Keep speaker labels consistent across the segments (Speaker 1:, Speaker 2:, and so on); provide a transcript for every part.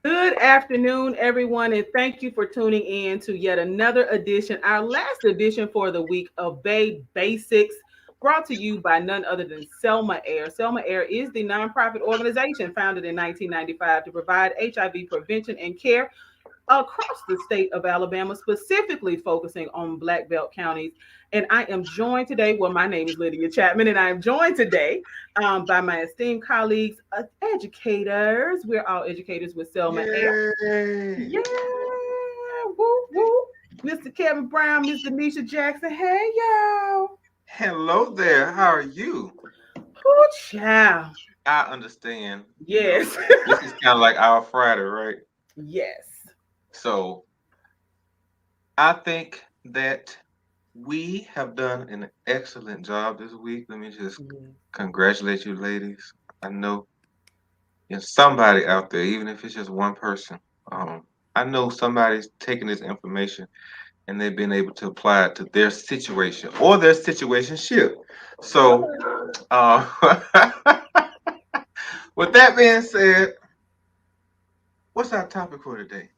Speaker 1: Good afternoon, everyone, and thank you for tuning in to yet another edition, our last edition for the week of Bay Basics, brought to you by none other than Selma Air. Selma Air is the nonprofit organization founded in 1995 to provide HIV prevention and care across the state of Alabama, specifically focusing on Black Belt counties. And I am joined today, well, my name is Lydia Chapman, and I am joined today by my esteemed colleagues, educators. We're all educators with Selma Air.
Speaker 2: Yay!
Speaker 1: Yeah, woo, woo. Mr. Kevin Brown, Miss Denisha Jackson. Hey, y'all.
Speaker 2: Hello there. How are you?
Speaker 1: Ooh, child.
Speaker 2: I understand.
Speaker 1: Yes.
Speaker 2: This is kind of like our Friday, right?
Speaker 1: Yes.
Speaker 2: So I think that we have done an excellent job this week. Let me just congratulate you, ladies. I know there's somebody out there, even if it's just one person. I know somebody's taking this information and they've been able to apply it to their situation or their situationship. So, uh, with that being said, what's our topic for today?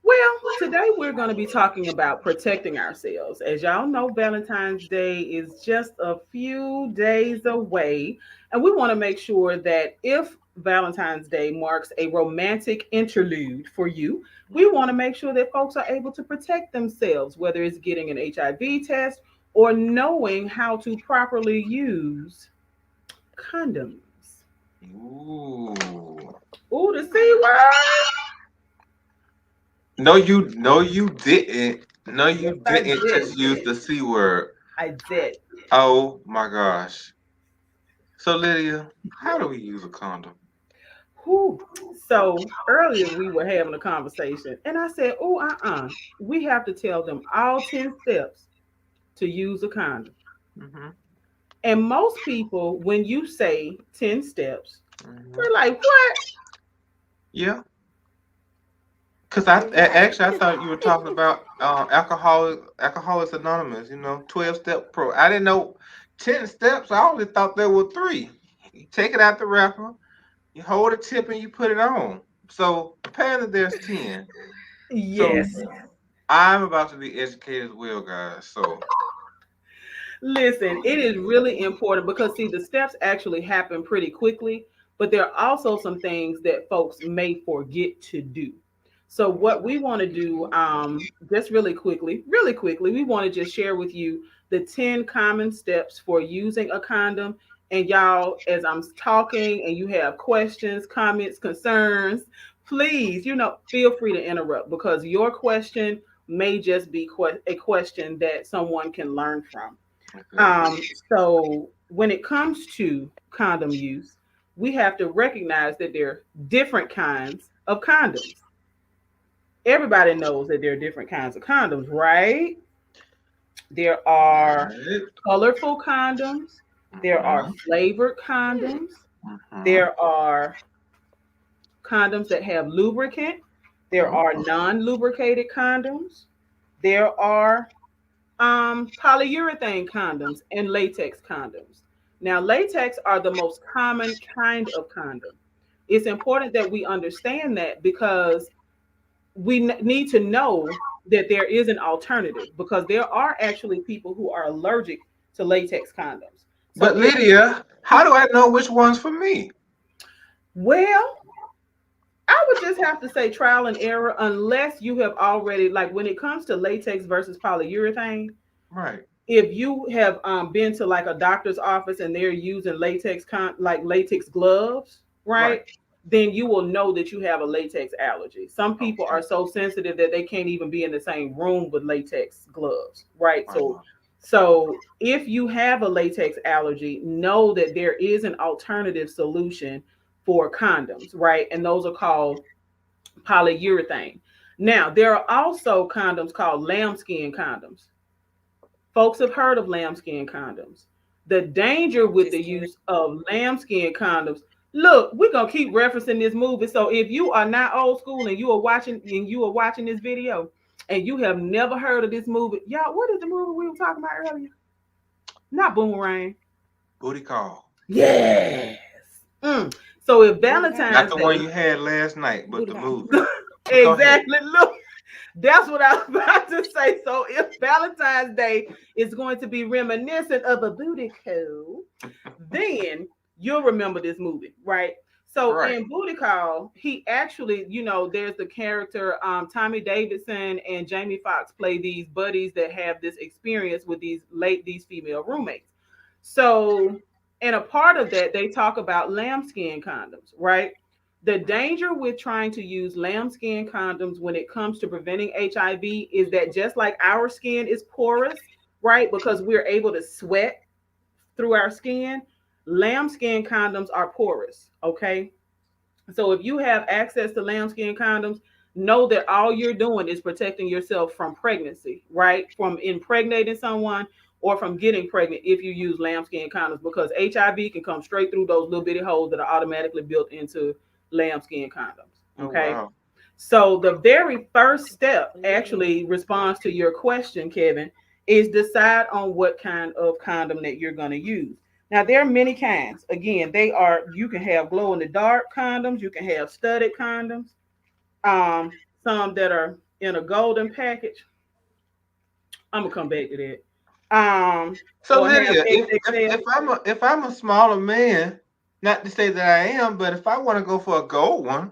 Speaker 1: Well, today we're going to be talking about protecting ourselves. As y'all know, Valentine's Day is just a few days away, and we want to make sure that if Valentine's Day marks a romantic interlude for you, we want to make sure that folks are able to protect themselves, whether it's getting an HIV test or knowing how to properly use condoms.
Speaker 2: Ooh.
Speaker 1: Ooh, the C word.
Speaker 2: No, you didn't. No,
Speaker 1: Yes,
Speaker 2: you
Speaker 1: I
Speaker 2: didn't
Speaker 1: did.
Speaker 2: just use the C word.
Speaker 1: I did.
Speaker 2: Oh my gosh. So Lydia, how do we use a condom?
Speaker 1: Whew. So earlier we were having a conversation, and I said, "Oh, we have to tell them all 10 steps to use a condom."
Speaker 2: Hmm.
Speaker 1: And most people, when you say 10 steps,
Speaker 2: Hmm.
Speaker 1: they're like, "What?"
Speaker 2: Yeah, because actually I thought you were talking about Alcoholics Anonymous. 12-step pro. I didn't know 10 steps. I only thought there were three. You take it out the wrapper, you hold a tip, and you put it on. So apparently there's 10. So
Speaker 1: Yes.
Speaker 2: I'm about to be educated as well, guys. So
Speaker 1: Listen, it is really important because see, the steps actually happen pretty quickly, but there are also some things that folks may forget to do. So what we want to do, just really quickly, we want to just share with you the 10 common steps for using a condom. And y'all, as I'm talking and you have questions, comments, concerns, please, feel free to interrupt because your question may just be a question that someone can learn from.
Speaker 2: exactly.
Speaker 1: So when it comes to condom use, we have to recognize that there are different kinds of condoms. Everybody knows that there are different kinds of condoms, right? There are
Speaker 2: Right.
Speaker 1: colorful condoms, there are
Speaker 2: Mhm.
Speaker 1: flavored condoms,
Speaker 2: Mhm.
Speaker 1: there are condoms that have lubricant, there
Speaker 2: Oh.
Speaker 1: are non-lubricated condoms, there are polyurethane condoms and latex condoms. Now, latex are the most common kind of condom. It's important that we understand that because we need to know that there is an alternative because there are actually people who are allergic to latex condoms. So,
Speaker 2: But Lydia, how do I know which one's for me?
Speaker 1: well, I would just have to say trial and error unless you have already, like when it comes to latex versus polyurethane,
Speaker 2: Right.
Speaker 1: if you have been to like a doctor's office and they're using like latex gloves,
Speaker 2: Right.
Speaker 1: right? then you will know that you have a latex allergy. Some people
Speaker 2: Okay.
Speaker 1: are so sensitive that they can't even be in the same room with latex gloves, right?
Speaker 2: Wow.
Speaker 1: So if you have a latex allergy, know that there is an alternative solution for condoms, right? And those are called polyurethane. Now, there are also condoms called lambskin condoms. Folks have heard of lambskin condoms. The danger with the
Speaker 3: Just getting
Speaker 1: use of lambskin condoms. Look, we're gonna keep referencing this movie. So if you are not old school and you are watching this video and you have never heard of this movie, y'all, what is the movie we were talking about earlier? Not Boomerang.
Speaker 2: Booty call.
Speaker 1: Yes. So if
Speaker 3: booty call.
Speaker 2: Not
Speaker 1: Valentine's
Speaker 2: the one
Speaker 1: Day,
Speaker 2: you had last night, but
Speaker 3: Booty
Speaker 2: the
Speaker 3: call.
Speaker 2: movie. But go ahead.
Speaker 1: exactly. Look, that's what I was about to say. So if Valentine's Day is going to be reminiscent of a booty call, then you'll remember this movie, right? So
Speaker 2: Right.
Speaker 1: in Booty Call, he actually, there's the character Tommy Davidson and Jamie Foxx play these buddies that have this experience with these female roommates. So, and a part of that, they talk about lambskin condoms, right? The danger with trying to use lambskin condoms when it comes to preventing HIV is that just like our skin is porous, right? Because we're able to sweat through our skin, lambskin condoms are porous, okay? So if you have access to lambskin condoms, know that all you're doing is protecting yourself from pregnancy, right? From impregnating someone or from getting pregnant if you use lambskin condoms, because HIV can come straight through those little bitty holes that are automatically built into lambskin condoms.
Speaker 2: Oh
Speaker 1: Okay.
Speaker 2: wow.
Speaker 1: So the very first step actually responds to your question, Kevin, is decide on what kind of condom that you're going to use. Now there are many kinds. Again, you can have glow in the dark condoms, you can have studded condoms, some that are in a golden package. I'm gonna come back to that.
Speaker 2: So
Speaker 1: Or have
Speaker 2: Lydia,
Speaker 1: XXL.
Speaker 2: if I'm a smaller man, not to say that I am, but if I want to go for a gold one,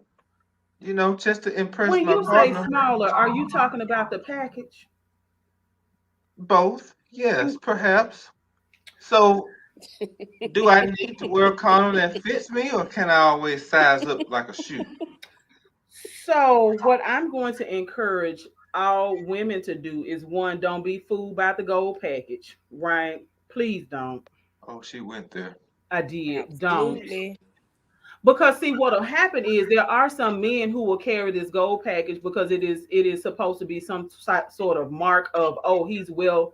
Speaker 2: just to impress
Speaker 1: When
Speaker 2: my
Speaker 1: you say
Speaker 2: partner,
Speaker 1: smaller, are you talking about the package?
Speaker 2: both, yes, perhaps. So do I need to wear a condom that fits me, or can I always size up like a shoe?
Speaker 1: So, what I'm going to encourage all women to do is one, don't be fooled by the gold package, right? Please don't.
Speaker 2: Oh, she went there.
Speaker 1: I did. Don't.
Speaker 3: Absolutely.
Speaker 1: Because see, what'll happen is there are some men who will carry this gold package because it is supposed to be some sort of mark of, oh, he's well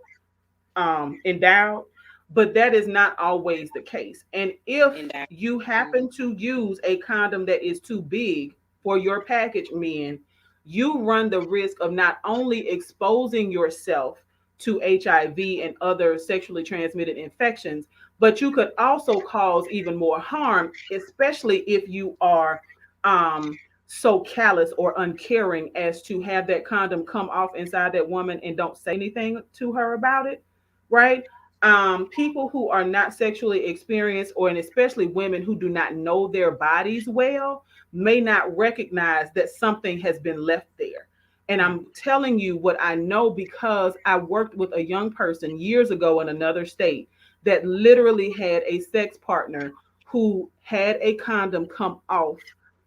Speaker 1: endowed, but that is not always the case. And if
Speaker 3: And that.
Speaker 1: you happen to use a condom that is too big for your package, men, you run the risk of not only exposing yourself to HIV and other sexually transmitted infections, but you could also cause even more harm, especially if you are so callous or uncaring as to have that condom come off inside that woman and don't say anything to her about it, right? People who are not sexually experienced, or and especially women who do not know their bodies well, may not recognize that something has been left there. And I'm telling you what I know because I worked with a young person years ago in another state that literally had a sex partner who had a condom come off.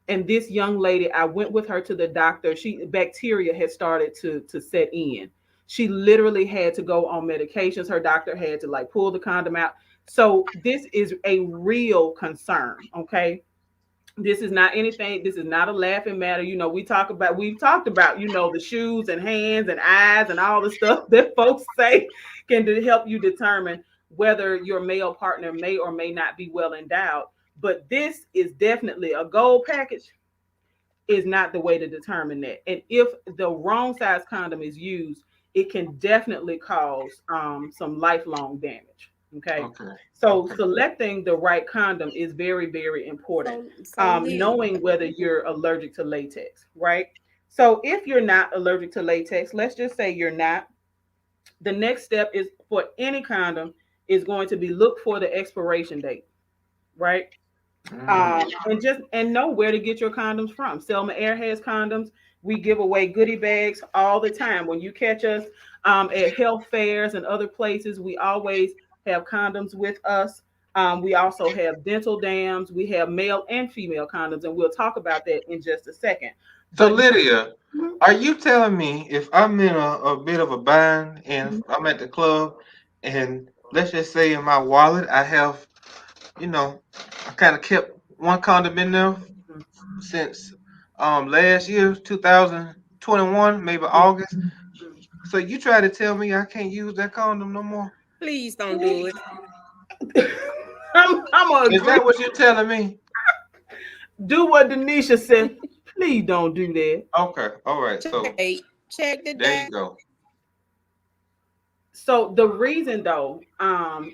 Speaker 1: And this young lady, I went with her to the doctor. Bacteria had started to set in. She literally had to go on medications. Her doctor had to like pull the condom out. So this is a real concern. Okay. This is not anything. This is not a laughing matter. We've talked about, the shoes and hands and eyes and all the stuff that folks say can help you determine whether your male partner may or may not be well endowed. But this is definitely a gold package is not the way to determine that. And if the wrong size condom is used, it can definitely cause some lifelong damage. Okay.
Speaker 2: Okay.
Speaker 1: So
Speaker 2: Okay.
Speaker 1: selecting the right condom is very, very important.
Speaker 3: So
Speaker 1: Knowing whether you're allergic to latex, right? So if you're not allergic to latex, let's just say you're not, the next step is for any condom is going to be look for the expiration date, right? And know where to get your condoms from. Selma Air has condoms. We give away goodie bags all the time. When you catch us at health fairs and other places, we always have condoms with us. We also have dental dams. We have male and female condoms, and we'll talk about that in just a second.
Speaker 2: So
Speaker 1: But
Speaker 2: Lydia,
Speaker 1: mhm,
Speaker 2: are you telling me if I'm in a bit of a bind and
Speaker 1: mhm,
Speaker 2: I'm at the club and let's just say in my wallet I have, you know, I kind of kept one condom in there
Speaker 1: mhm,
Speaker 2: since last year, 2021, maybe August. So you try to tell me I can't use that condom no more?
Speaker 3: Please don't do it.
Speaker 1: I'm gonna
Speaker 2: Is
Speaker 1: agree.
Speaker 2: that what you're telling me?
Speaker 1: Do what Denisha said. Please don't do that.
Speaker 2: Okay, all right.
Speaker 3: Check the
Speaker 2: So
Speaker 3: date. Check the
Speaker 2: there you
Speaker 3: date.
Speaker 2: go.
Speaker 1: So the reason though,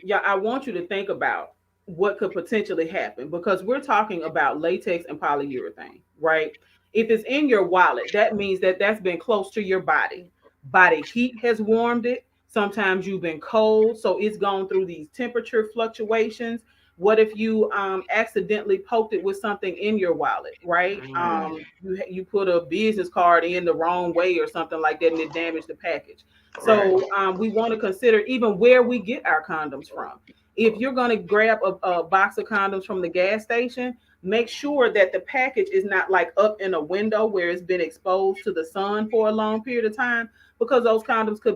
Speaker 1: yeah, I want you to think about what could potentially happen because we're talking about latex and polyurethane, right? If it's in your wallet, that means that that's been close to your body. Body heat has warmed it. Sometimes you've been cold, so it's gone through these temperature fluctuations. What if you accidentally poked it with something in your wallet, right?
Speaker 2: Mm,
Speaker 1: You put a business card in the wrong way or something like that, and it damaged the package.
Speaker 2: right.
Speaker 1: So we want to consider even where we get our condoms from. If you're going to grab a box of condoms from the gas station, make sure that the package is not like up in a window where it's been exposed to the sun for a long period of time, because those condoms could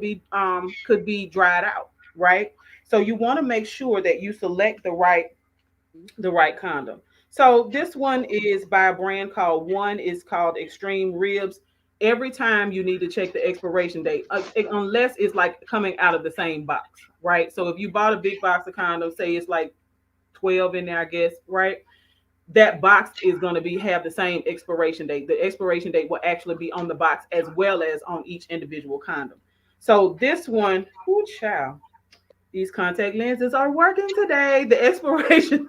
Speaker 1: be dried out, right? So you want to make sure that you select the right condom. So this one is by a brand called One. Is called Extreme Ribs. Every time you need to check the expiration date, unless it's like coming out of the same box, right? So if you bought a big box of condoms, say it's like 12 in there, I guess, right? That box is going to be have the same expiration date. The expiration date will actually be on the box as well as on each individual condom. So this one, whoo child, these contact lenses are working today. The expiration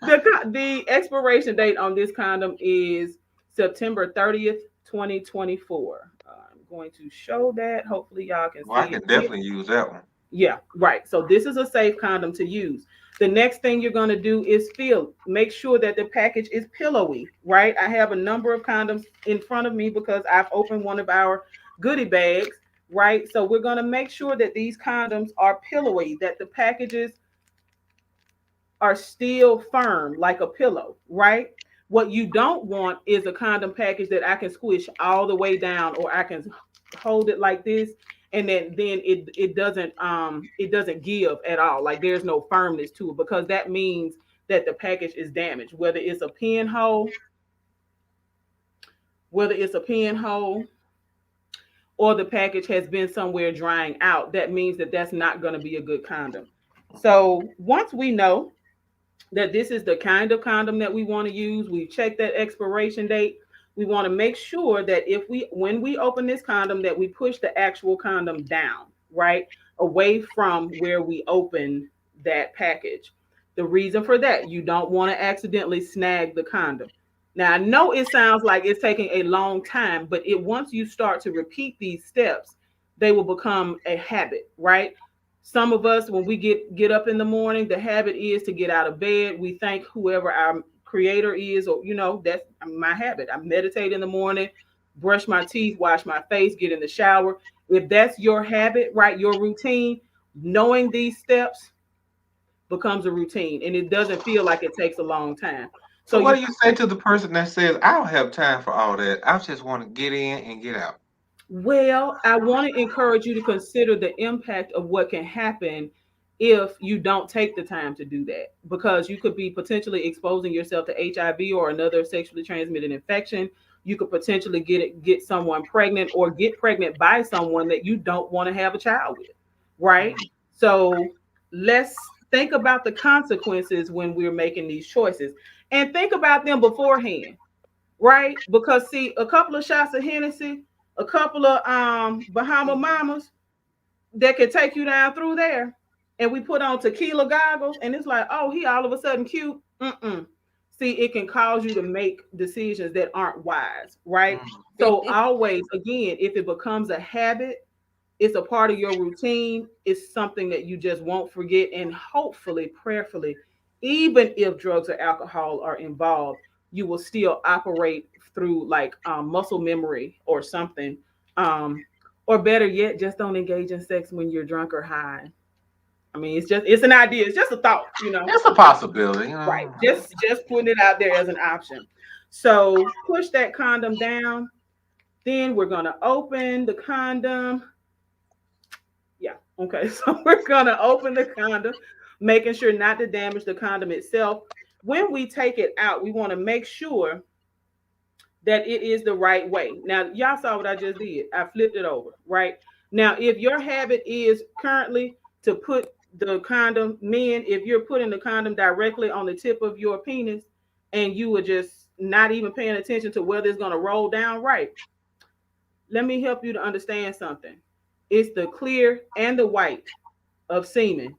Speaker 1: the expiration date on this condom is September 30th, 2024. I'm going to show that. Hopefully, y'all can
Speaker 2: Well, I
Speaker 1: see
Speaker 2: can
Speaker 1: it.
Speaker 2: definitely use that one.
Speaker 1: Yeah, right. So this is a safe condom to use. The next thing you're going to do is fill. Make sure that the package is pillowy, right? I have a number of condoms in front of me because I've opened one of our goodie bags, right? So we're going to make sure that these condoms are pillowy, that the packages are still firm like a pillow, right? What you don't want is a condom package that I can squish all the way down, or I can hold it like this, and then it doesn't give at all. Like there's no firmness to it, because that means that the package is damaged, whether it's a pinhole or the package has been somewhere drying out. That means that that's not going to be a good condom. So once we know that this is the kind of condom that we want to use, we check that expiration date. We want to make sure that when we open this condom, that we push the actual condom down, right, away from where we open that package. The reason for that, you don't want to accidentally snag the condom. Now I know it sounds like it's taking a long time, but once you start to repeat these steps, they will become a habit, right? Some of us, when we get up in the morning, the habit is to get out of bed. We thank whoever our creator is, or that's my habit. I meditate in the morning, brush my teeth, wash my face, get in the shower. If that's your habit, right, your routine, knowing these steps becomes a routine, and it doesn't feel like it takes a long time.
Speaker 2: So
Speaker 1: So
Speaker 2: what
Speaker 1: you
Speaker 2: do you say to the person that says, I don't have time for all that. I just want to get in and get out?
Speaker 1: Well, I want to encourage you to consider the impact of what can happen if you don't take the time to do that, because you could be potentially exposing yourself to HIV or another sexually transmitted infection. You could potentially get someone pregnant, or get pregnant by someone that you don't want to have a child with, right?
Speaker 2: Mm.
Speaker 1: So let's think about the consequences when we're making these choices, and think about them beforehand, right? Because see, a couple of shots of Hennessy, a couple of Bahama Mamas that can take you down through there, and we put on tequila goggles, and it's like, oh, he all of a sudden cute. Mm-mm. See, it can cause you to make decisions that aren't wise, right?
Speaker 2: Mm.
Speaker 1: So always, again, if it becomes a habit, it's a part of your routine. It's something that you just won't forget. And hopefully, prayerfully, even if drugs or alcohol are involved, you will still operate through like muscle memory or something. Um, or better yet, just don't engage in sex when you're drunk or high. I mean, it's an idea. It's just a thought, you know.
Speaker 2: It's a possibility, you know.
Speaker 1: Right. Just putting it out there as an option. So push that condom down. Then we're gonna open the condom. Yeah. Okay. So we're gonna open the condom, making sure not to damage the condom itself. When we take it out, we want to make sure that it is the right way. Now, y'all saw what I just did. I flipped it over, right? Now, if your habit is currently to put the condom, men, if you're putting the condom directly on the tip of your penis and you are just not even paying attention to whether it's going to roll down right, let me help you to understand something. It's the clear and the white of semen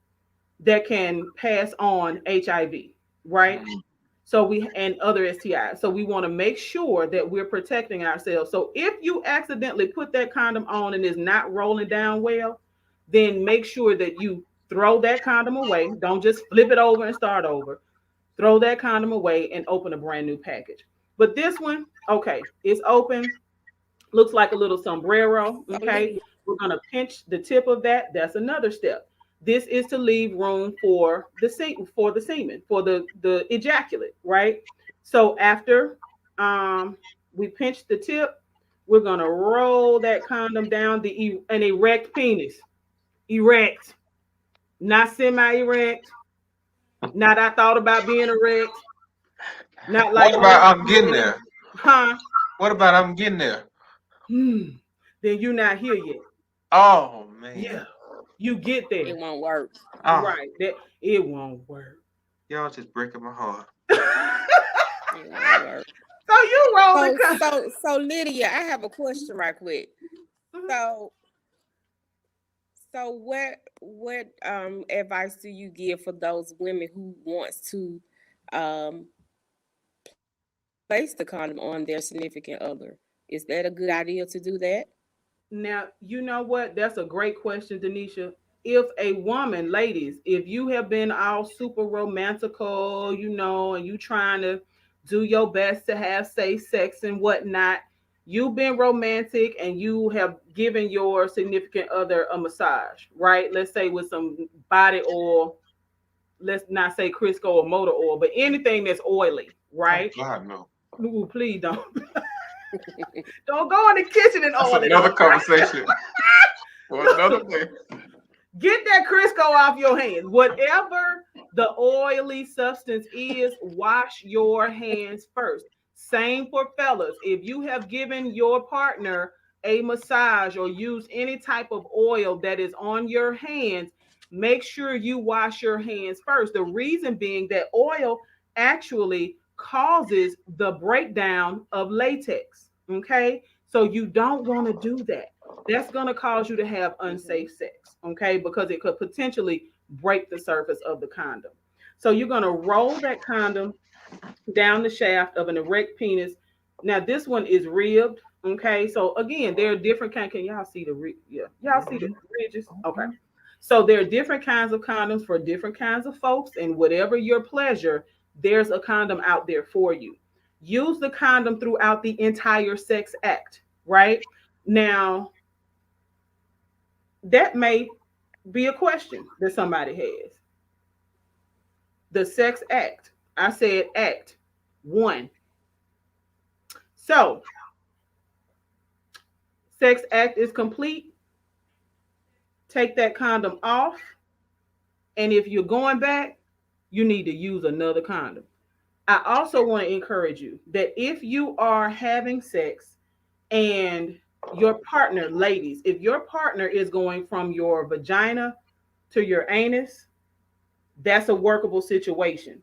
Speaker 1: that can pass on HIV, right? So and other STIs. So we want to make sure that we're protecting ourselves. So if you accidentally put that condom on and it's not rolling down well, then make sure that you throw that condom away. Don't just flip it over and start over. Throw that condom away and open a brand new package. But this one, okay, it's open. Looks like a little sombrero. Okay, we're gonna pinch the tip of that. That's another step. This is to leave room for the semen, for the ejaculate, right? So after we pinch the tip, we're gonna roll that condom down an erect penis, erect, not semi-erect, not I thought about being erect, not like
Speaker 2: what about I'm getting there?
Speaker 1: Huh?
Speaker 2: What about I'm getting there?
Speaker 1: Then you're not here yet.
Speaker 2: Oh man.
Speaker 1: Yeah. You get there.
Speaker 3: It won't work.
Speaker 2: Oh.
Speaker 1: Right. It won't work.
Speaker 2: Y'all just breaking my heart.
Speaker 3: It won't work.
Speaker 1: So you rolling.
Speaker 3: So Lydia, I have a question right quick. So what advice do you give for those women who wants to place the condom on their significant other? Is that a good idea to do that?
Speaker 1: Now, you know what? That's a great question, Denisha. If a woman, ladies, if you have been all super romantical, you know, and you trying to do your best to have safe sex and whatnot, you've been romantic and you have given your significant other a massage, right? Let's say with some body oil, let's not say Crisco or motor oil, but anything that's oily, right?
Speaker 2: Oh, God, no.
Speaker 1: Ooh, please don't. Don't go in the kitchen and
Speaker 2: That's
Speaker 1: oil it.
Speaker 2: another conversation. For another day.
Speaker 1: Get that Crisco off your hands. Whatever the oily substance is, wash your hands first. Same for fellas. If you have given your partner a massage or use any type of oil that is on your hands, make sure you wash your hands first. The reason being that oil actually causes the breakdown of latex. Okay, so you don't want to do that. That's going to cause you to have unsafe sex. Okay, because it could potentially break the surface of the condom. So you're going to roll that condom down the shaft of an erect penis. Now this one is ribbed. Okay, so again, there are different kinds. Can y'all see y'all see the ridges? Okay, so there are different kinds of condoms for different kinds of folks, and whatever your pleasure, there's a condom out there for you. Use the condom throughout the entire sex act, right? Now, that may be a question that somebody has. The sex act. I said act 1. So, sex act is complete. Take that condom off. And if you're going back, you need to use another condom. I also want to encourage you that if you are having sex and your partner, ladies, if your partner is going from your vagina to your anus, that's a workable situation.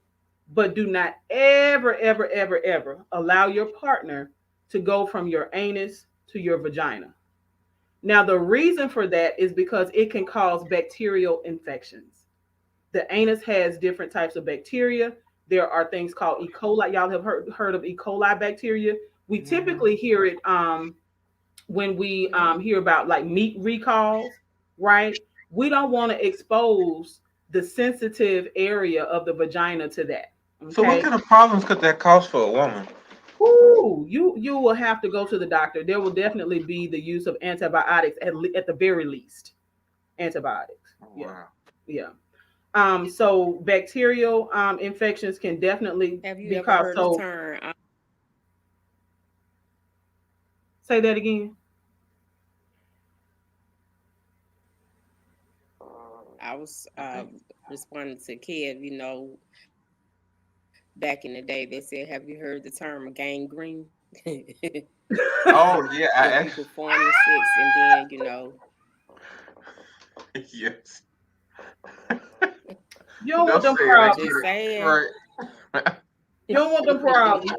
Speaker 1: But do not ever, ever, ever, ever allow your partner to go from your anus to your vagina. Now, the reason for that is because it can cause bacterial infections. The anus has different types of bacteria. There are things called E. coli. Y'all have heard of E. coli bacteria. We typically hear it when we hear about like meat recalls, right? We don't want to expose the sensitive area of the vagina to that. Okay?
Speaker 2: So what kind of problems could that cause for a woman?
Speaker 1: Ooh, you will have to go to the doctor. There will definitely be the use of antibiotics at the very least. Antibiotics.
Speaker 2: Oh,
Speaker 1: Yeah.
Speaker 2: wow.
Speaker 1: Yeah. So bacterial infections can definitely
Speaker 3: Have you
Speaker 1: be
Speaker 3: ever
Speaker 1: caused.
Speaker 3: heard the
Speaker 1: So
Speaker 3: term?
Speaker 1: say that again.
Speaker 3: I was
Speaker 2: I think.
Speaker 3: responding to Kev. Back in the day, they said, "Have you heard the term gangrene?"
Speaker 2: Oh yeah, I
Speaker 3: If you
Speaker 2: actually
Speaker 3: performing sex and then
Speaker 2: yes.
Speaker 1: You don't want
Speaker 2: Don't
Speaker 1: them
Speaker 2: say it. I
Speaker 1: problems.
Speaker 2: get
Speaker 3: just
Speaker 2: it.
Speaker 3: saying.
Speaker 2: Right.
Speaker 1: You don't want them problems.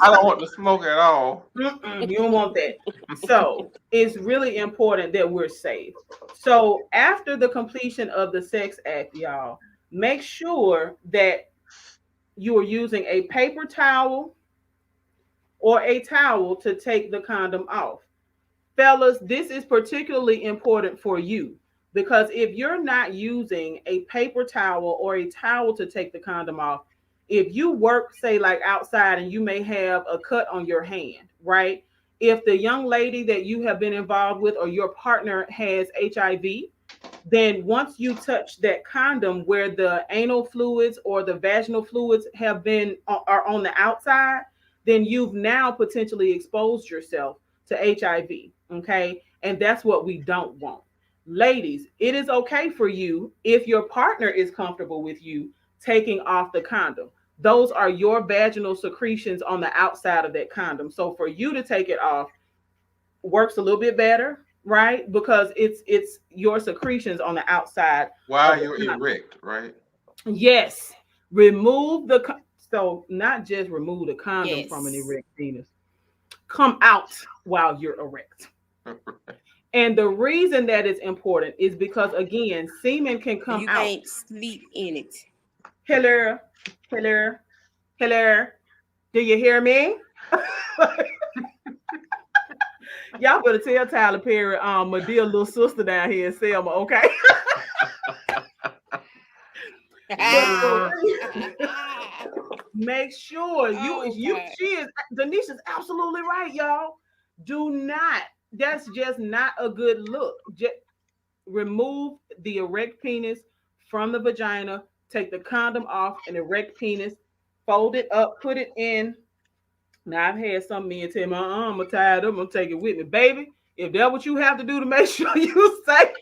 Speaker 2: I don't want to smoke at all.
Speaker 1: You don't want that. So it's really important that we're safe. So after the completion of the sex act, y'all, make sure that you are using a paper towel or a towel to take the condom off. Fellas, this is particularly important for you because if you're not using a paper towel or a towel to take the condom off, if you work, say, like outside and you may have a cut on your hand, right? If the young lady that you have been involved with or your partner has HIV, then once you touch that condom where the anal fluids or the vaginal fluids have been are on the outside, then you've now potentially exposed yourself to HIV. Okay. And that's what we don't want. Ladies, it is okay for you if your partner is comfortable with you taking off the condom. Those are your vaginal secretions on the outside of that condom. So for you to take it off works a little bit better, right? Because it's your secretions on the outside of
Speaker 2: While
Speaker 1: the
Speaker 2: you're
Speaker 1: condom.
Speaker 2: erect, right?
Speaker 1: Yes. Remove so not just remove the condom from an
Speaker 3: Yes.
Speaker 1: erect penis. Come out while you're erect. And the reason that is important is because again, semen can come
Speaker 3: You
Speaker 1: out.
Speaker 3: can't sleep in it.
Speaker 1: Hello, hello, hello. Do you hear me? Y'all better tell Tyler Perry, my dear little sister down here in Selma, okay? But make sure
Speaker 3: Oh God.
Speaker 1: Denise is absolutely right, y'all. Do not, that's just not a good look. Just remove the erect penis from the vagina, take the condom off an erect penis, fold it up, put it in. Now I've had some men tell me, I'm gonna tie it up, I'm gonna take it with me. Baby, if that's what you have to do to make sure you say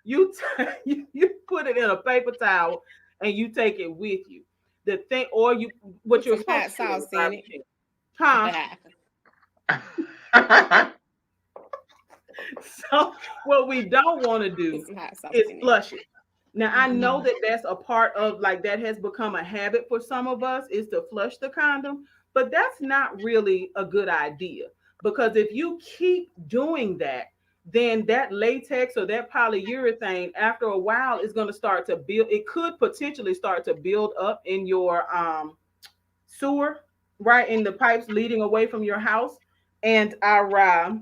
Speaker 1: you put it in a paper towel and you take it with you. The thing, or you what
Speaker 3: Put
Speaker 1: you're
Speaker 3: some
Speaker 1: supposed
Speaker 3: hot
Speaker 1: to do in
Speaker 3: sauce
Speaker 1: the
Speaker 3: in
Speaker 1: garbage
Speaker 3: it.
Speaker 1: can. Huh? So what we don't want to
Speaker 3: Put
Speaker 1: do
Speaker 3: some hot sauce
Speaker 1: is
Speaker 3: in it.
Speaker 1: flush it. Now I know that that's a part of like that has become a habit for some of us is to flush the condom, but that's not really a good idea because if you keep doing that, then that latex or that polyurethane after a while is going to start to build. It could potentially start to build up in your sewer, right in the pipes leading away from your house, and our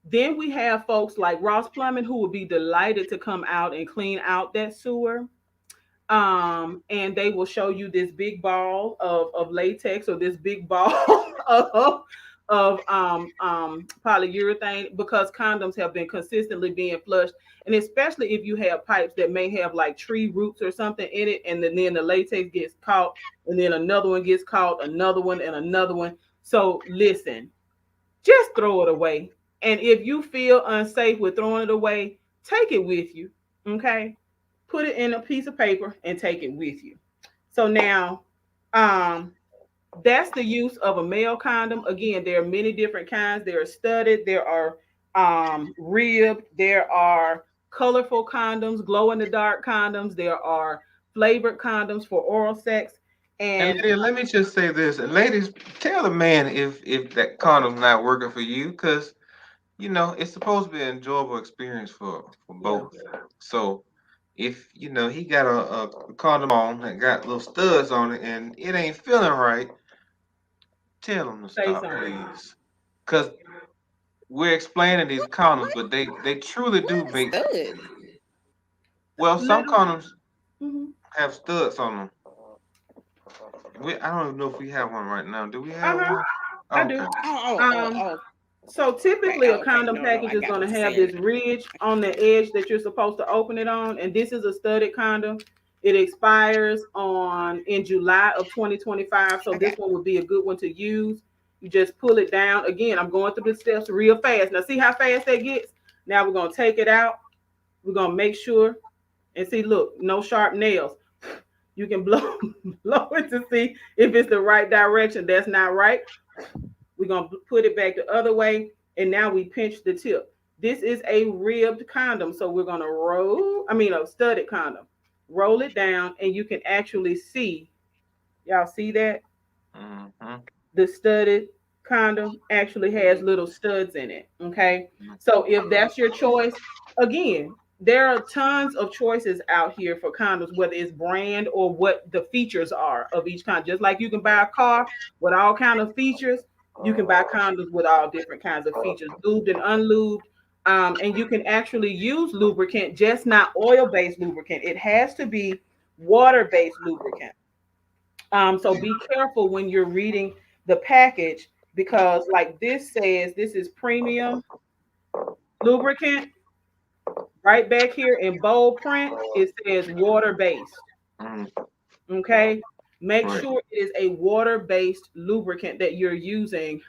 Speaker 1: then we have folks like Ross Plumbing who would be delighted to come out and clean out that sewer. And they will show you this big ball of latex or this big ball of polyurethane because condoms have been consistently being flushed. And especially if you have pipes that may have like tree roots or something in it, and then the latex gets caught, and then another one gets caught, another one, and another one. So listen, just throw it away. And if you feel unsafe with throwing it away, take it with you. Okay. Put it in a piece of paper and take it with you. So now, um, that's the use of a male condom. Again, there are many different kinds. There are studded, there are ribbed, there are colorful condoms, glow in the dark condoms, there are flavored condoms for oral sex.
Speaker 2: And
Speaker 1: And
Speaker 2: ladies, let me just say this. And ladies, tell the man if that condom's not working for you, because it's supposed to be an enjoyable experience for
Speaker 1: yeah,
Speaker 2: both. So if he got a condom on that got little studs on it and it ain't feeling right, tell him to
Speaker 1: say
Speaker 2: stop,
Speaker 1: something.
Speaker 2: please. Because we're explaining these condoms, but they truly do
Speaker 3: What
Speaker 2: make.
Speaker 3: stud?
Speaker 2: Well, some
Speaker 1: Little.
Speaker 2: condoms
Speaker 1: Mhm.
Speaker 2: have studs on them. I don't even know if we have one right now. Do we have
Speaker 1: Uh-huh.
Speaker 2: one?
Speaker 1: I do.
Speaker 2: Okay.
Speaker 3: Oh, oh, oh,
Speaker 1: Um,
Speaker 3: oh.
Speaker 1: So typically a
Speaker 3: Okay,
Speaker 1: condom
Speaker 3: no,
Speaker 1: package
Speaker 3: I
Speaker 1: is
Speaker 3: got
Speaker 1: going to
Speaker 3: what you're
Speaker 1: have
Speaker 3: saying.
Speaker 1: this ridge on the edge that you're supposed to open it on. And this is a studded condom. It expires in July of 2025. So this
Speaker 3: Okay.
Speaker 1: one would be a good one to use. You just pull it down. Again, I'm going through the steps real fast. Now see how fast that gets? Now we're going to take it out. We're going to make sure and see, look, no sharp nails. You can blow, blow it to see if it's the right direction. That's not right. We're going to put it back the other way. And now we pinch the tip. This is a ribbed condom. So we're going to a studded condom. Roll it down and you can actually see. Y'all see that?
Speaker 2: Mm-hmm.
Speaker 1: The studded condom actually has little studs in it. Okay. So if that's your choice, again, there are tons of choices out here for condoms, whether it's brand or what the features are of each kind. Just like you can buy a car with all kind of features, you can buy condoms with all different kinds of features, lubed and unlubed. And you can actually use lubricant, just not oil-based lubricant. It has to be water-based lubricant. So be careful when you're reading the package because, like this says, this is premium lubricant. Right back here in bold print, it says water based. Okay. Make
Speaker 2: Right.
Speaker 1: sure it is a water based lubricant that you're using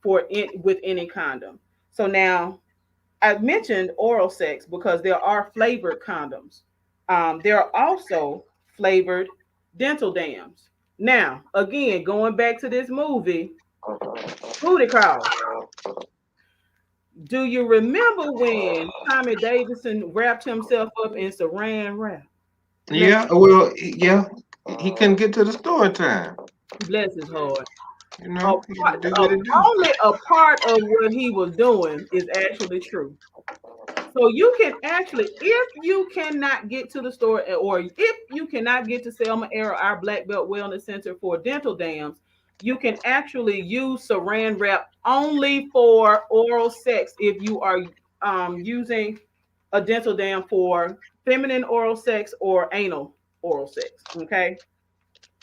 Speaker 1: with any condom. So now I mentioned oral sex because there are flavored condoms. There are also flavored dental dams. Now, again, going back to this movie, Booty Call. Do you remember when Tommy Davidson wrapped himself up in saran wrap?
Speaker 2: Yeah, well, yeah, he couldn't get to the store in time.
Speaker 1: Bless his heart.
Speaker 2: You know, he had to do what he do.
Speaker 1: Only a part of what he was doing is actually true. So you can actually, if you cannot get to the store, or if you cannot get to Selma Era, our Black Belt Wellness Center for dental dams, you can actually use saran wrap only for oral sex if you are using a dental dam for feminine oral sex or anal oral sex. Okay.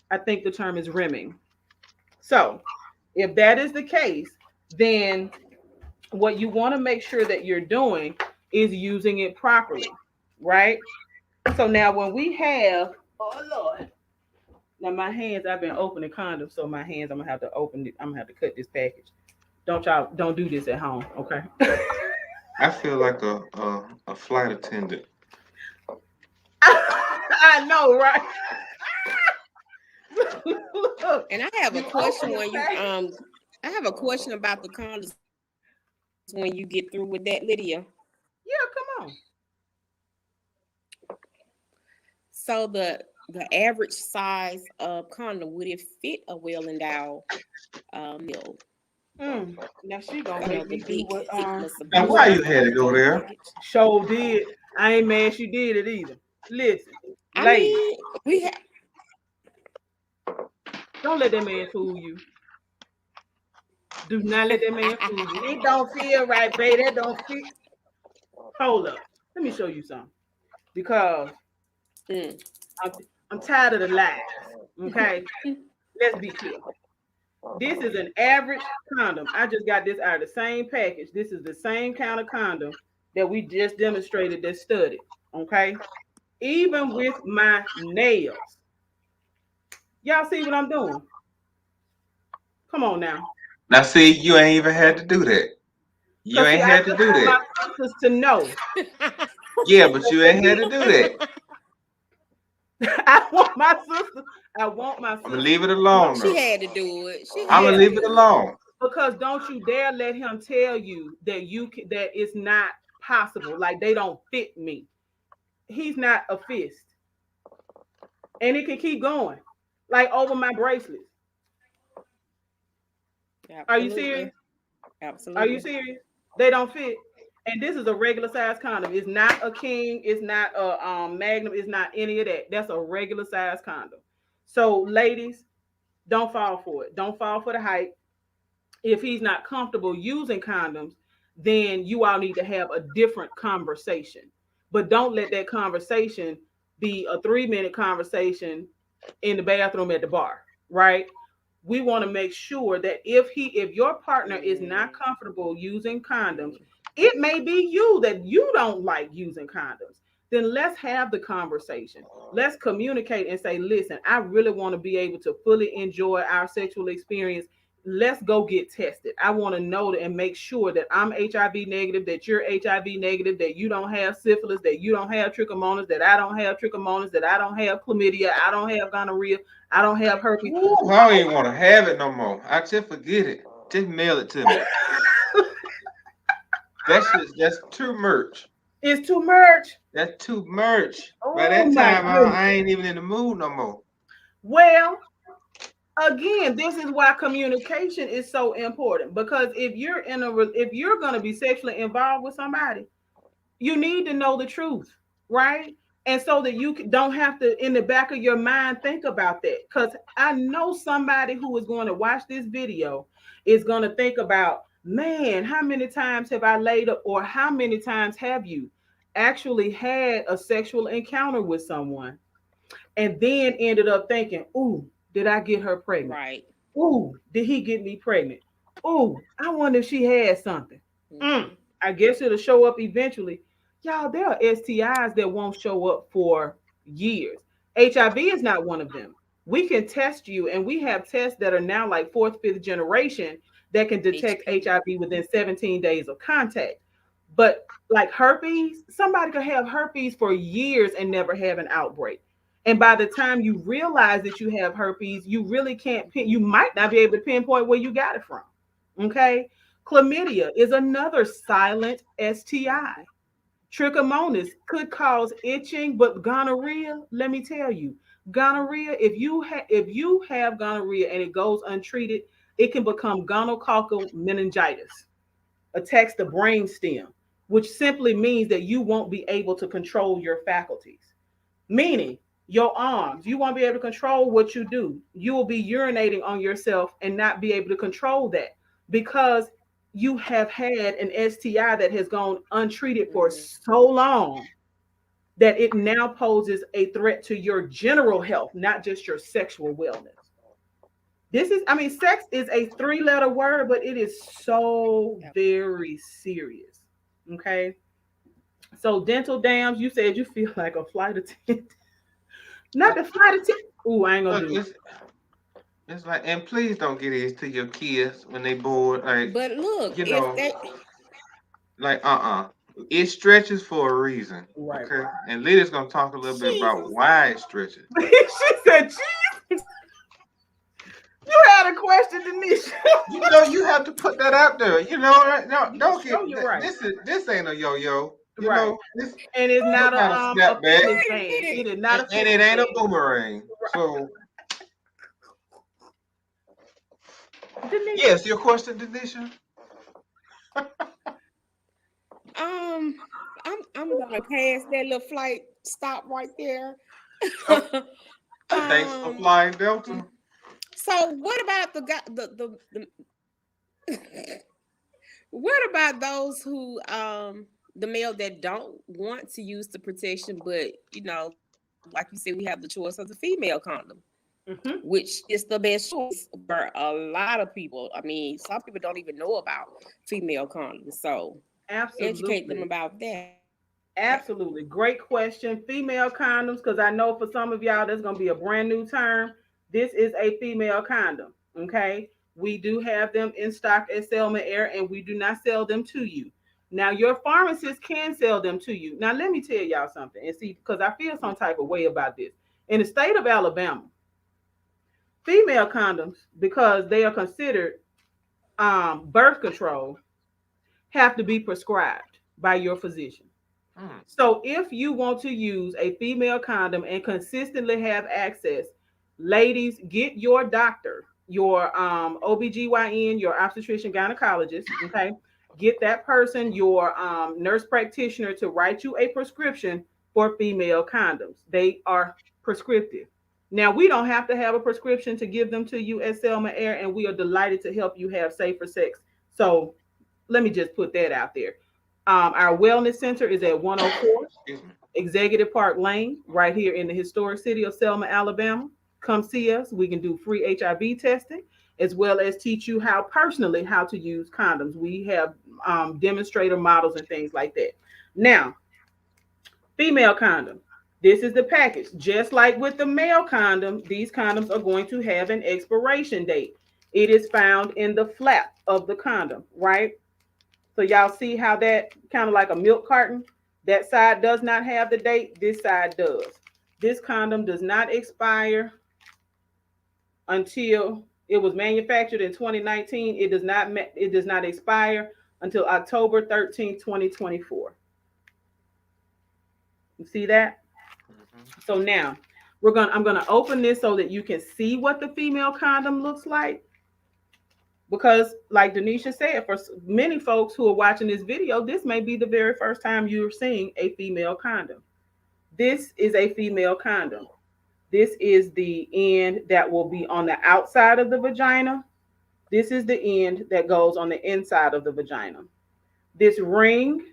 Speaker 1: I think the term is rimming. So if that is the case, then what you want to make sure that you're doing is using it properly, right? So now when we have, oh Lord, now my hands, I've been opening condoms, so my hands, I'm gonna have to open it. I'm gonna have to cut this package. Don't do this at home, okay?
Speaker 2: I feel like a flight attendant.
Speaker 1: I know, right? Look,
Speaker 3: And I have a
Speaker 1: you
Speaker 3: question
Speaker 1: open
Speaker 3: when
Speaker 1: the
Speaker 3: you
Speaker 1: package.
Speaker 3: I have a question about the condoms when you get through with that, Lydia.
Speaker 1: Yeah, come on.
Speaker 3: So the average size of condom, would it fit a well endowed male?
Speaker 1: Now she gonna
Speaker 3: You know,
Speaker 1: make
Speaker 3: the
Speaker 1: me do
Speaker 3: big
Speaker 1: what
Speaker 3: thickness of
Speaker 2: Now,
Speaker 3: the
Speaker 2: why
Speaker 1: what
Speaker 2: you had to go there?
Speaker 3: package.
Speaker 1: show did. I ain't mad she did it either. Listen,
Speaker 3: I
Speaker 1: ladies,
Speaker 3: mean, we have
Speaker 1: don't let that man fool you. Do not let that man fool you. It don't feel right, baby. That don't feel. Hold up. Let me show you something. Because I'm, I'm tired of the lies. Okay? Let's be clear. This is an average condom. I just got this out of the same package. This is the same kind of condom that we just demonstrated that studied. Okay? Even with my nails. Y'all see what I'm doing? Come on now.
Speaker 2: Now, see, you ain't even had to do that. You
Speaker 1: Because see,
Speaker 2: ain't
Speaker 1: I
Speaker 2: had to
Speaker 1: just
Speaker 2: do
Speaker 1: want
Speaker 2: that.
Speaker 1: my sisters to know.
Speaker 2: Yeah, but you ain't had to do that.
Speaker 1: I want my sister. I want my
Speaker 2: I'm gonna
Speaker 1: sister.
Speaker 2: leave it alone,
Speaker 3: she
Speaker 2: though.
Speaker 3: had to do it. She
Speaker 2: I'm
Speaker 3: had
Speaker 2: gonna
Speaker 3: to
Speaker 2: leave it
Speaker 3: do it.
Speaker 2: alone.
Speaker 1: Because don't you dare let him tell you that that it's not possible. Like they don't fit me. He's not a fist, and it can keep going. Like over my bracelets. Are you serious? Are you
Speaker 3: Absolutely.
Speaker 1: serious? They don't fit. And this is a regular size condom. It's not a king. It's not a magnum. It's not any of that. That's a regular size condom. So, ladies, don't fall for it. Don't fall for the hype. If he's not comfortable using condoms, then you all need to have a different conversation. But don't let that conversation be a 3-minute conversation in the bathroom at the bar, right? we want to make sure that if your partner is not comfortable using condoms, it may be you that you don't like using condoms. Then let's have the conversation. Let's communicate and say, listen, I really want to be able to fully enjoy our sexual experience. Let's go get tested. I want to know and make sure that I'm HIV negative, that you're HIV negative, that you don't have syphilis, that you don't have trichomonas, that I don't have trichomonas, that I don't have chlamydia, I don't have gonorrhea, I don't have herpes.
Speaker 2: Ooh, I don't even want to have it no more. I just forget it. Just mail it to me. That's too much.
Speaker 1: It's too much.
Speaker 2: That's too much.
Speaker 1: Oh,
Speaker 2: By that
Speaker 1: my
Speaker 2: time,
Speaker 1: goodness.
Speaker 2: I ain't even in the mood no more.
Speaker 1: Well, again, this is why communication is so important, because if you're going to be sexually involved with somebody, you need to know the truth, right? And so that you don't have to, in the back of your mind, think about that. Because I know somebody who is going to watch this video is going to think about, man, how many times have I laid up, or how many times have you actually had a sexual encounter with someone and then ended up thinking, ooh, did I get her pregnant?
Speaker 3: Right.
Speaker 1: Ooh, did he get me pregnant? Ooh, I wonder if she had something. I guess it'll show up eventually. Y'all, there are STIs that won't show up for years. HIV is not one of them. We can test you, and we have tests that are now like 4th, 5th generation that can detect HIV within 17 days of contact. But like herpes, somebody could have herpes for years and never have an outbreak. And by the time you realize that you have herpes, you really can't you might not be able to pinpoint where you got it from. Okay. Chlamydia is another silent STI. Trichomonas could cause itching, but gonorrhea, let me tell you, gonorrhea, if you have gonorrhea and it goes untreated, it can become gonococcal meningitis, attacks the brain stem, which simply means that you won't be able to control your faculties. Meaning, your arms, you won't be able to control what you do. You will be urinating on yourself and not be able to control that because you have had an STI that has gone untreated for so long that it now poses a threat to your general health, not just your sexual wellness. Sex is a 3-letter word, but it is so very serious. Okay. So dental dams, you said you feel like a flight attendant. Not the flight attendant. Ooh, I ain't gonna do it.
Speaker 2: It's like, and please don't get this to your kids when they bored. Like,
Speaker 3: but look,
Speaker 2: you know, it stretches for a reason.
Speaker 1: Right.
Speaker 2: Okay. And Lydia's gonna talk a little bit about why it stretches.
Speaker 1: She said, Jesus. You had a question, Denisha.
Speaker 2: You have to put that out there. No, don't get.
Speaker 1: Right.
Speaker 2: This ain't a yo-yo.
Speaker 1: Right. And it's not a
Speaker 2: snapback.
Speaker 1: It is not
Speaker 2: and it ain't a boomerang. Right. So Denisha. Yes, your question, Denisha.
Speaker 3: I'm gonna pass that little flight stop right there.
Speaker 2: Thanks for flying Delta.
Speaker 3: So what about what about those who the male that don't want to use the protection, but like you said, we have the choice of the female condom, which is the best choice for a lot of people. I mean, some people don't even know about female condoms, so educate them about that.
Speaker 1: Absolutely. Great question. Female condoms, because I know for some of y'all that's going to be a brand new term. This is a female condom. Okay. We do have them in stock at Selma Air, and we do not sell them to you. Now, your pharmacist can sell them to you. Now, let me tell y'all something, and see, because I feel some type of way about this. In the state of Alabama, female condoms, because they are considered birth control, have to be prescribed by your physician. So if you want to use a female condom and consistently have access, ladies, get your doctor, your OBGYN, your obstetrician gynecologist, okay? Get that person, your nurse practitioner, to write you a prescription for female condoms. They are prescriptive. Now, we don't have to have a prescription to give them to you at Selma Air, and we are delighted to help you have safer sex. So let me just put that out there. Our wellness center is at 104 Executive Park Lane, right here in the historic city of Selma, Alabama. come see us. We can do free HIV testing, as well as teach you how to use condoms. We have demonstrator models and things like that. Now, female condom. This is the package. Just like with the male condom, these condoms are going to have an expiration date. It is found in the flap of the condom, right? So y'all see how that kind of like a milk carton, that side does not have the date, this side does. This condom does not expire until it was manufactured in 2019. It does not expire until October 13th, 2024. You see that? So now I'm gonna open this so that you can see what the female condom looks like. Because like Denisha said, for many folks who are watching this video, this may be the very first time you're seeing a female condom. This is a female condom. This is the end that will be on the outside of the vagina. This is the end that goes on the inside of the vagina. This ring,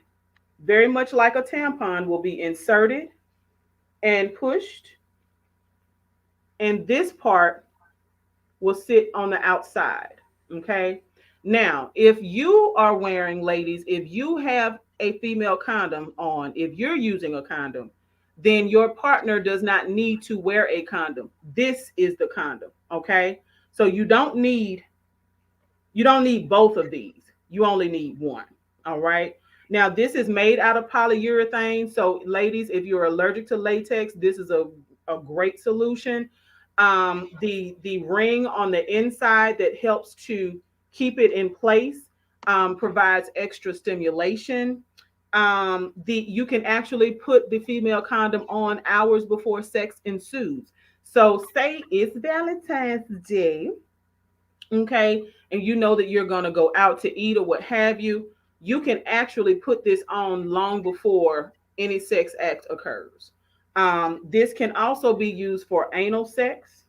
Speaker 1: very much like a tampon, will be inserted and pushed. And this part will sit on the outside. Okay. Now, if you are wearing, ladies, if you have a female condom on, if you're using a condom, then your partner does not need to wear a condom. This is the condom. Okay. So you don't need both of these. You only need one. All right. Now, this is made out of polyurethane. So ladies, if you're allergic to latex, this is a great solution. The ring on the inside that helps to keep it in place provides extra stimulation. You can actually put the female condom on hours before sex ensues. So say it's Valentine's Day, okay, and you know that you're going to go out to eat or what have you, you can actually put this on long before any sex act occurs. This can also be used for anal sex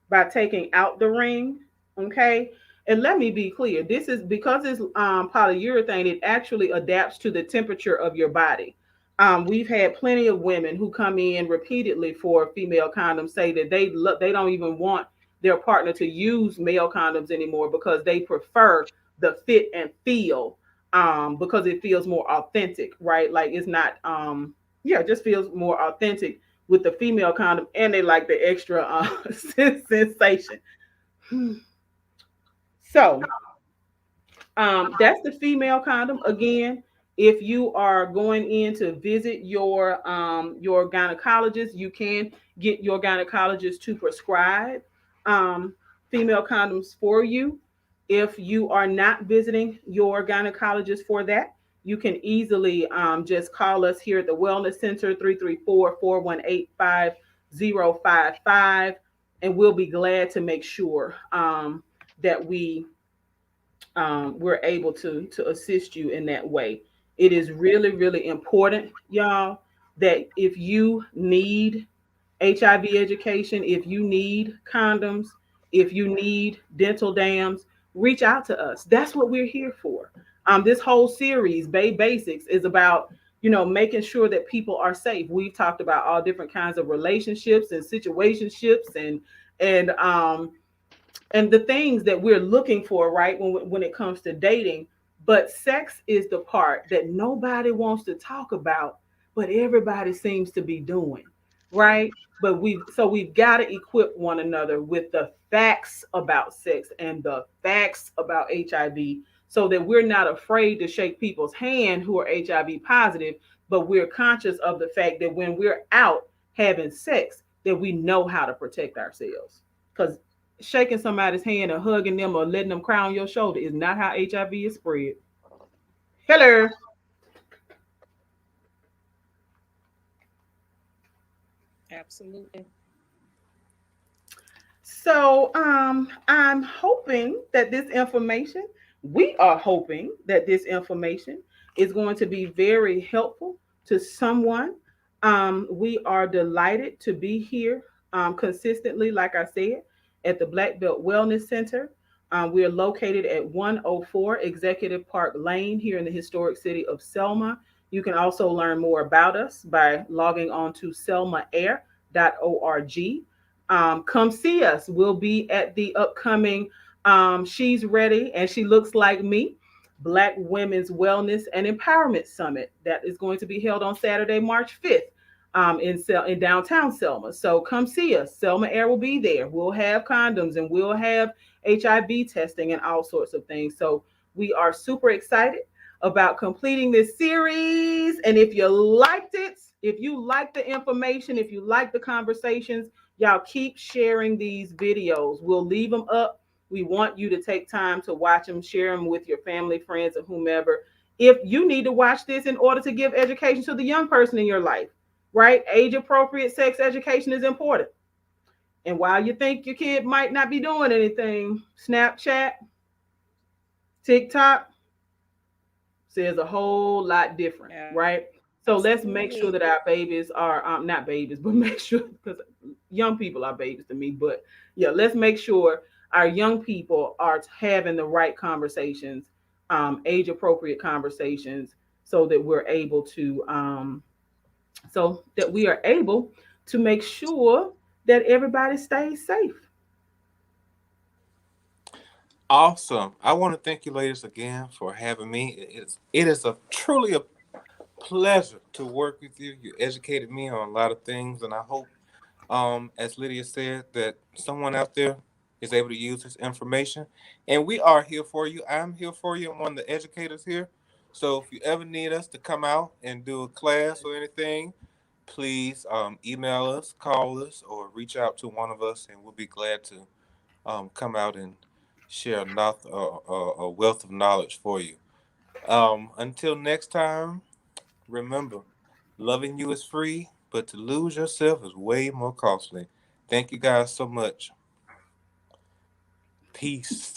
Speaker 1: by taking out the ring. Okay. And let me be clear. This is because it's polyurethane, it actually adapts to the temperature of your body. We've had plenty of women who come in repeatedly for female condoms say that they don't even want their partner to use male condoms anymore because they prefer the fit and feel because it feels more authentic, right? Like it's not it just feels more authentic with the female condom, and they like the extra sensation. So that's the female condom. Again, if you are going in to visit your gynecologist, you can get your gynecologist to prescribe female condoms for you. If you are not visiting your gynecologist for that, you can easily just call us here at the Wellness Center, 334-418-5055, and we'll be glad to make sure that we're able to assist you in that way. It is really, really important, y'all, that if you need HIV education, if you need condoms, if you need dental dams, reach out to us. That's what we're here for. This whole series, Babe Basics, is about, making sure that people are safe. We've talked about all different kinds of relationships and situationships and the things that we're looking for, right, when it comes to dating. But sex is the part that nobody wants to talk about, but everybody seems to be doing, right? But we've got to equip one another with the facts about sex and the facts about HIV so that we're not afraid to shake people's hand who are HIV positive, but we're conscious of the fact that when we're out having sex, that we know how to protect ourselves. Because shaking somebody's hand or hugging them or letting them cry on your shoulder is not how HIV is spread. Hello.
Speaker 3: Absolutely.
Speaker 1: So we are hoping that this information is going to be very helpful to someone. We are delighted to be here consistently, like I said, at the Black Belt Wellness Center. We are located at 104 Executive Park Lane here in the historic city of Selma. You can also learn more about us by logging on to selmaair.org. come see us. We'll be at the upcoming She's Ready and She Looks Like Me Black Women's Wellness and Empowerment Summit that is going to be held on Saturday, March 5th. In downtown Selma. So come see us. Selma Air will be there. We'll have condoms and we'll have HIV testing and all sorts of things. So we are super excited about completing this series. And if you liked it, if you like the information, if you like the conversations, y'all keep sharing these videos. We'll leave them up. We want you to take time to watch them, share them with your family, friends, or whomever. If you need to watch this in order to give education to the young person in your life, right? Age appropriate sex education is important. And while you think your kid might not be doing anything, Snapchat, TikTok says a whole lot different, right? So let's make sure that our babies are not babies, but make sure, because young people are babies to me. But yeah, let's make sure our young people are having the right conversations, age appropriate conversations, so that we're able to make sure that everybody stays safe.
Speaker 2: Awesome. I want to thank you ladies again for having me. It is truly a pleasure to work with you. You educated me on a lot of things, and I hope, as Lydia said, that someone out there is able to use this information. And we are here for you. I'm here for you. I'm one of the educators here. So if you ever need us to come out and do a class or anything, please email us, call us, or reach out to one of us, and we'll be glad to come out and share a wealth of knowledge for you. Until next time, remember, loving you is free, but to lose yourself is way more costly. Thank you guys so much. Peace.